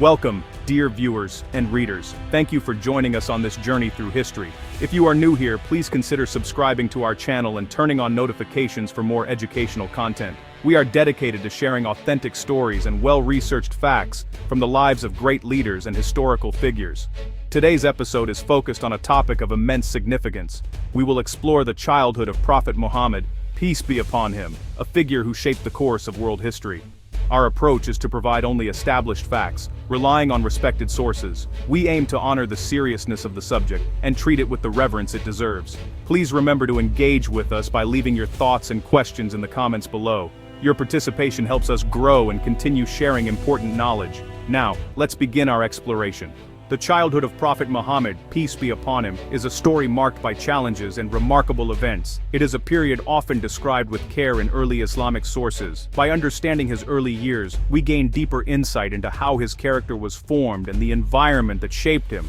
Welcome, dear viewers and readers. Thank you for joining us on this journey through history. If you are new here, please consider subscribing to our channel and turning on notifications for more educational content. We are dedicated to sharing authentic stories and well-researched facts from the lives of great leaders and historical figures. Today's episode is focused on a topic of immense significance. We will explore the childhood of Prophet Muhammad, peace be upon him, a figure who shaped the course of world history. Our approach is to provide only established facts, relying on respected sources. We aim to honor the seriousness of the subject and treat it with the reverence it deserves. Please remember to engage with us by leaving your thoughts and questions in the comments below. Your participation helps us grow and continue sharing important knowledge. Now, let's begin our exploration. The childhood of Prophet Muhammad, peace be upon him, is a story marked by challenges and remarkable events. It is a period often described with care in early Islamic sources. By understanding his early years, we gain deeper insight into how his character was formed and the environment that shaped him.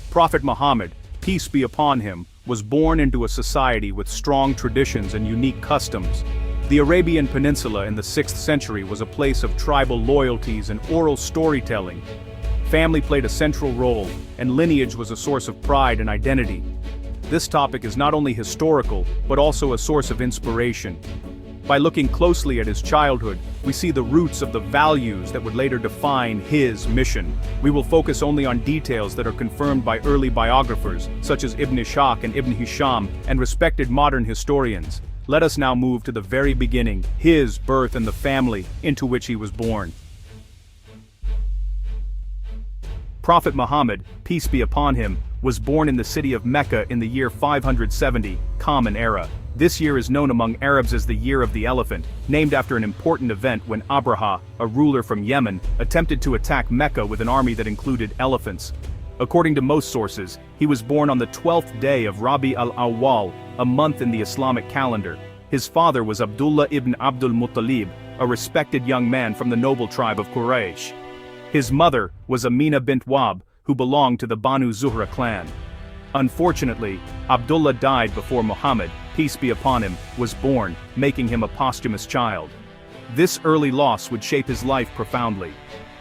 Prophet Muhammad, peace be upon him, was born into a society with strong traditions and unique customs. The Arabian Peninsula in the 6th century was a place of tribal loyalties and oral storytelling. Family played a central role, and lineage was a source of pride and identity. This topic is not only historical, but also a source of inspiration. By looking closely at his childhood, we see the roots of the values that would later define his mission. We will focus only on details that are confirmed by early biographers, such as Ibn Ishaq and Ibn Hisham, and respected modern historians. Let us now move to the very beginning, his birth and the family into which he was born. Prophet Muhammad, peace be upon him, was born in the city of Mecca in the year 570, Common Era. This year is known among Arabs as the Year of the Elephant, named after an important event when Abraha, a ruler from Yemen, attempted to attack Mecca with an army that included elephants. According to most sources, he was born on the 12th day of Rabi al-Awwal, a month in the Islamic calendar. His father was Abdullah ibn Abdul Muttalib, a respected young man from the noble tribe of Quraysh. His mother was Amina bint Wahb, who belonged to the Banu Zuhra clan. Unfortunately, Abdullah died before Muhammad, peace be upon him, was born, making him a posthumous child. This early loss would shape his life profoundly.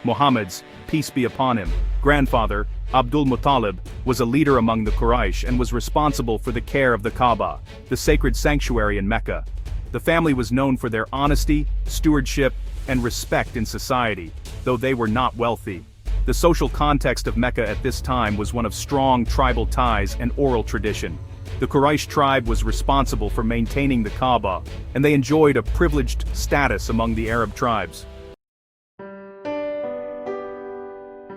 Muhammad's, peace be upon him, grandfather, Abdul Muttalib, was a leader among the Quraysh and was responsible for the care of the Kaaba, the sacred sanctuary in Mecca. The family was known for their honesty, stewardship, and respect in society, though they were not wealthy. The social context of Mecca at this time was one of strong tribal ties and oral tradition. The Quraysh tribe was responsible for maintaining the Kaaba, and they enjoyed a privileged status among the Arab tribes.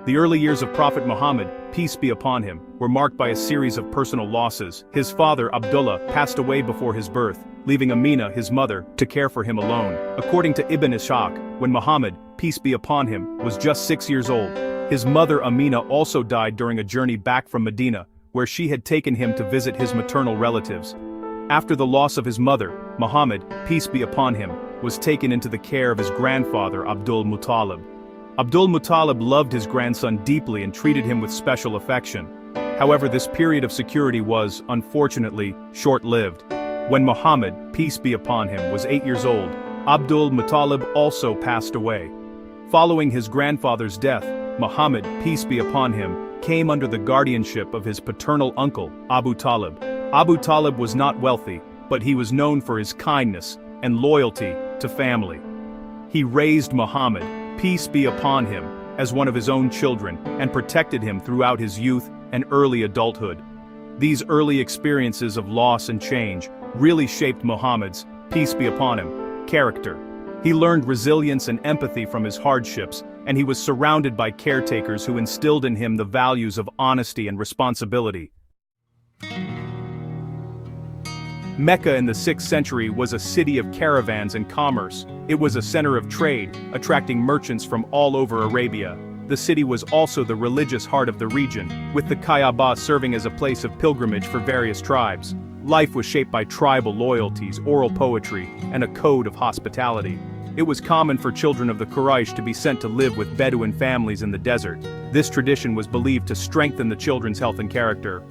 The early years of Prophet Muhammad, peace be upon him, were marked by a series of personal losses. His father, Abdullah, passed away before his birth, leaving Amina, his mother, to care for him alone. According to Ibn Ishaq, when Muhammad, peace be upon him, was just 6 years old, his mother Amina also died during a journey back from Medina, where she had taken him to visit his maternal relatives. After the loss of his mother, Muhammad, peace be upon him, was taken into the care of his grandfather Abdul Muttalib. Abdul Muttalib loved his grandson deeply and treated him with special affection. However, this period of security was, unfortunately, short-lived. When Muhammad, peace be upon him, was 8 years old, Abdul Muttalib also passed away. Following his grandfather's death, Muhammad, peace be upon him, came under the guardianship of his paternal uncle, Abu Talib. Abu Talib was not wealthy, but he was known for his kindness and loyalty to family. He raised Muhammad, peace be upon him, as one of his own children, and protected him throughout his youth and early adulthood. These early experiences of loss and change really shaped Muhammad's, peace be upon him, character. He learned resilience and empathy from his hardships, and he was surrounded by caretakers who instilled in him the values of honesty and responsibility. Mecca in the 6th century was a city of caravans and commerce. It was a center of trade, attracting merchants from all over Arabia. The city was also the religious heart of the region, with the Kaaba serving as a place of pilgrimage for various tribes. Life was shaped by tribal loyalties, oral poetry, and a code of hospitality. It was common for children of the Quraysh to be sent to live with Bedouin families in the desert. This tradition was believed to strengthen the children's health and character.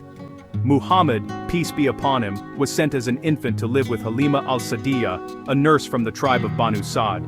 Muhammad, peace be upon him, was sent as an infant to live with Halima al-Sa'diyah, a nurse from the tribe of Banu Sa'd.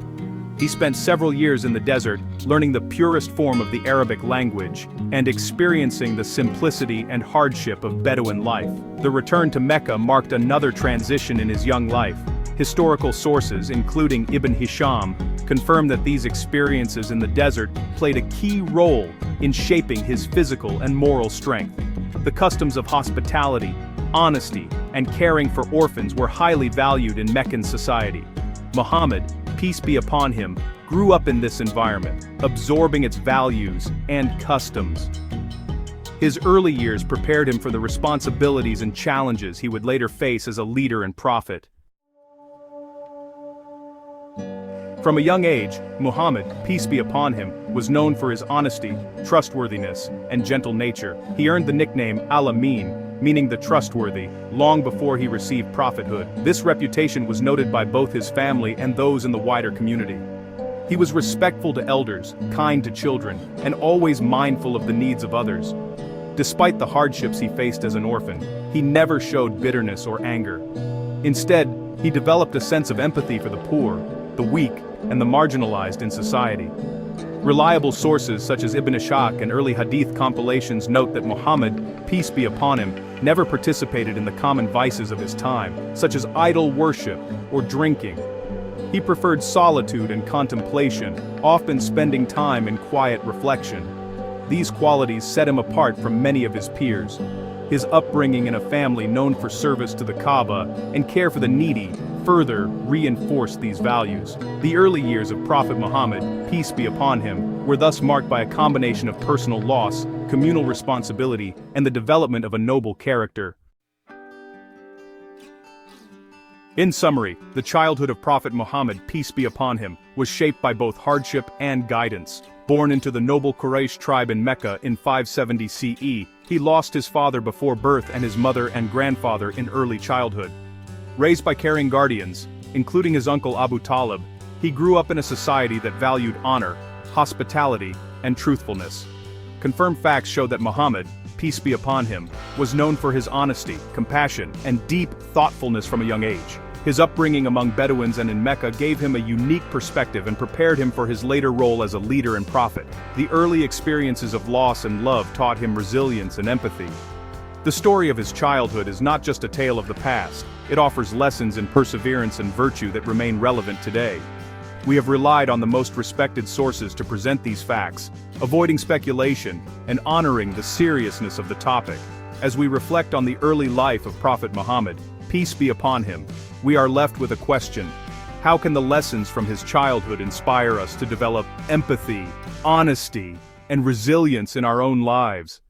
He spent several years in the desert, learning the purest form of the Arabic language, and experiencing the simplicity and hardship of Bedouin life. The return to Mecca marked another transition in his young life. Historical sources, including Ibn Hisham, confirm that these experiences in the desert played a key role in shaping his physical and moral strength. The customs of hospitality, honesty, and caring for orphans were highly valued in Meccan society. Muhammad, peace be upon him, grew up in this environment, absorbing its values and customs. His early years prepared him for the responsibilities and challenges he would later face as a leader and prophet. From a young age, Muhammad, peace be upon him, was known for his honesty, trustworthiness, and gentle nature. He earned the nickname Al-Amin, meaning the trustworthy, long before he received prophethood. This reputation was noted by both his family and those in the wider community. He was respectful to elders, kind to children, and always mindful of the needs of others. Despite the hardships he faced as an orphan, he never showed bitterness or anger. Instead, he developed a sense of empathy for the poor, the weak, and the marginalized in society. Reliable sources such as Ibn Ishaq and early hadith compilations note that Muhammad, peace be upon him, never participated in the common vices of his time, such as idol worship or drinking. He preferred solitude and contemplation, often spending time in quiet reflection. These qualities set him apart from many of his peers. His upbringing in a family known for service to the Kaaba and care for the needy further reinforced these values. The early years of Prophet Muhammad, peace be upon him, were thus marked by a combination of personal loss, communal responsibility, and the development of a noble character. In summary, the childhood of Prophet Muhammad, peace be upon him, was shaped by both hardship and guidance. Born into the noble Quraysh tribe in Mecca in 570 CE, he lost his father before birth and his mother and grandfather in early childhood. Raised by caring guardians, including his uncle Abu Talib, he grew up in a society that valued honor, hospitality, and truthfulness. Confirmed facts show that Muhammad, peace be upon him, was known for his honesty, compassion, and deep thoughtfulness from a young age. His upbringing among Bedouins and in Mecca gave him a unique perspective and prepared him for his later role as a leader and prophet. The early experiences of loss and love taught him resilience and empathy. The story of his childhood is not just a tale of the past, it offers lessons in perseverance and virtue that remain relevant today. We have relied on the most respected sources to present these facts, avoiding speculation and honoring the seriousness of the topic. As we reflect on the early life of Prophet Muhammad, peace be upon him, we are left with a question. How can the lessons from his childhood inspire us to develop empathy, honesty, and resilience in our own lives?